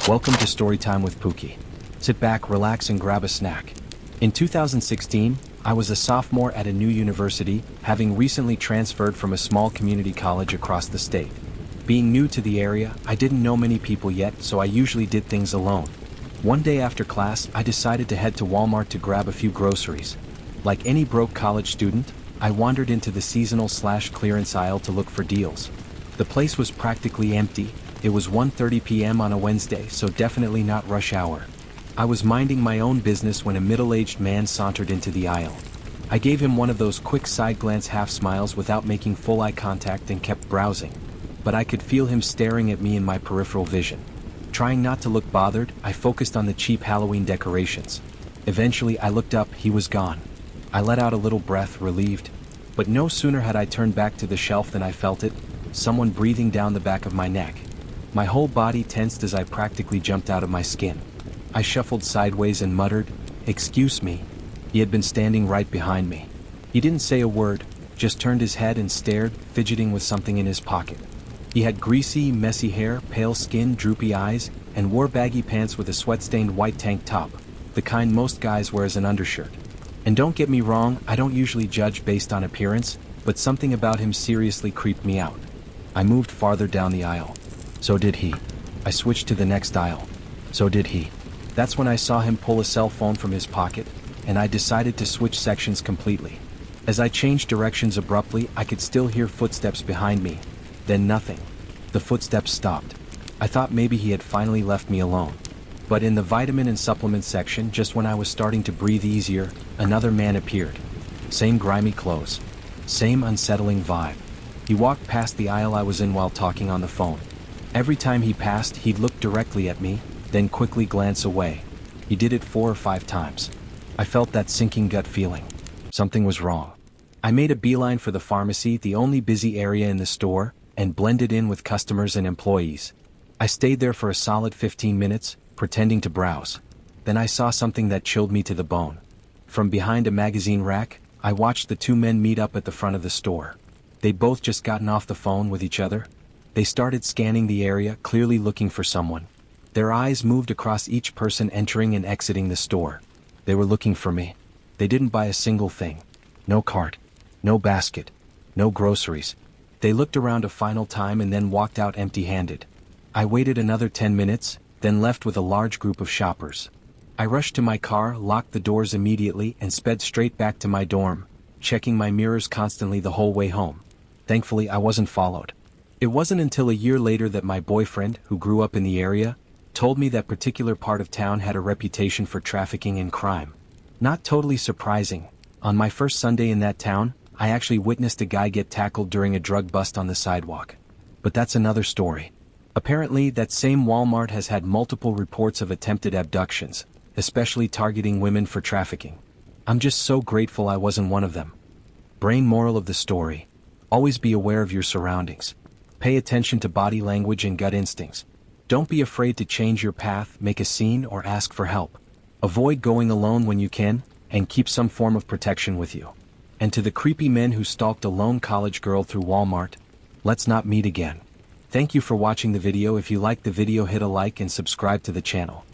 Welcome to Storytime with Pookie. Sit back, relax, and grab a snack. In 2016, I was a sophomore at a new university, having recently transferred from a small community college across the state. Being new to the area, I didn't know many people yet, so I usually did things alone. One day after class, I decided to head to Walmart to grab a few groceries. Like any broke college student, I wandered into the seasonal/clearance aisle to look for deals. The place was practically empty. It was 1:30 p.m. on a Wednesday, so definitely not rush hour. I was minding my own business when a middle-aged man sauntered into the aisle. I gave him one of those quick side-glance half-smiles without making full eye contact and kept browsing. But I could feel him staring at me in my peripheral vision. Trying not to look bothered, I focused on the cheap Halloween decorations. Eventually, I looked up, he was gone. I let out a little breath, relieved. But no sooner had I turned back to the shelf than I felt it, someone breathing down the back of my neck. My whole body tensed as I practically jumped out of my skin. I shuffled sideways and muttered, "Excuse me." He had been standing right behind me. He didn't say a word, just turned his head and stared, fidgeting with something in his pocket. He had greasy, messy hair, pale skin, droopy eyes, and wore baggy pants with a sweat-stained white tank top, the kind most guys wear as an undershirt. And don't get me wrong, I don't usually judge based on appearance, but something about him seriously creeped me out. I moved farther down the aisle. So did he. I switched to the next aisle. So did he. That's when I saw him pull a cell phone from his pocket, and I decided to switch sections completely. As I changed directions abruptly, I could still hear footsteps behind me. Then nothing. The footsteps stopped. I thought maybe he had finally left me alone. But in the vitamin and supplement section, just when I was starting to breathe easier, another man appeared. Same grimy clothes. Same unsettling vibe. He walked past the aisle I was in while talking on the phone. Every time he passed, he'd look directly at me, then quickly glance away. He did it 4 or 5 times. I felt that sinking gut feeling. Something was wrong. I made a beeline for the pharmacy, the only busy area in the store, and blended in with customers and employees. I stayed there for a solid 15 minutes, pretending to browse. Then I saw something that chilled me to the bone. From behind a magazine rack, I watched the 2 men meet up at the front of the store. They'd both just gotten off the phone with each other. They started scanning the area, clearly looking for someone. Their eyes moved across each person entering and exiting the store. They were looking for me. They didn't buy a single thing. No cart. No basket. No groceries. They looked around a final time and then walked out empty-handed. I waited another 10 minutes, then left with a large group of shoppers. I rushed to my car, locked the doors immediately, and sped straight back to my dorm, checking my mirrors constantly the whole way home. Thankfully, I wasn't followed. It wasn't until a year later that my boyfriend, who grew up in the area, told me that particular part of town had a reputation for trafficking and crime. Not totally surprising. On my first Sunday in that town, I actually witnessed a guy get tackled during a drug bust on the sidewalk. But that's another story. Apparently, that same Walmart has had multiple reports of attempted abductions, especially targeting women for trafficking. I'm just so grateful I wasn't one of them. Brain moral of the story: always be aware of your surroundings. Pay attention to body language and gut instincts. Don't be afraid to change your path, make a scene, or ask for help. Avoid going alone when you can, and keep some form of protection with you. And to the creepy men who stalked a lone college girl through Walmart, let's not meet again. Thank you for watching the video. If you liked the video, hit a like and subscribe to the channel.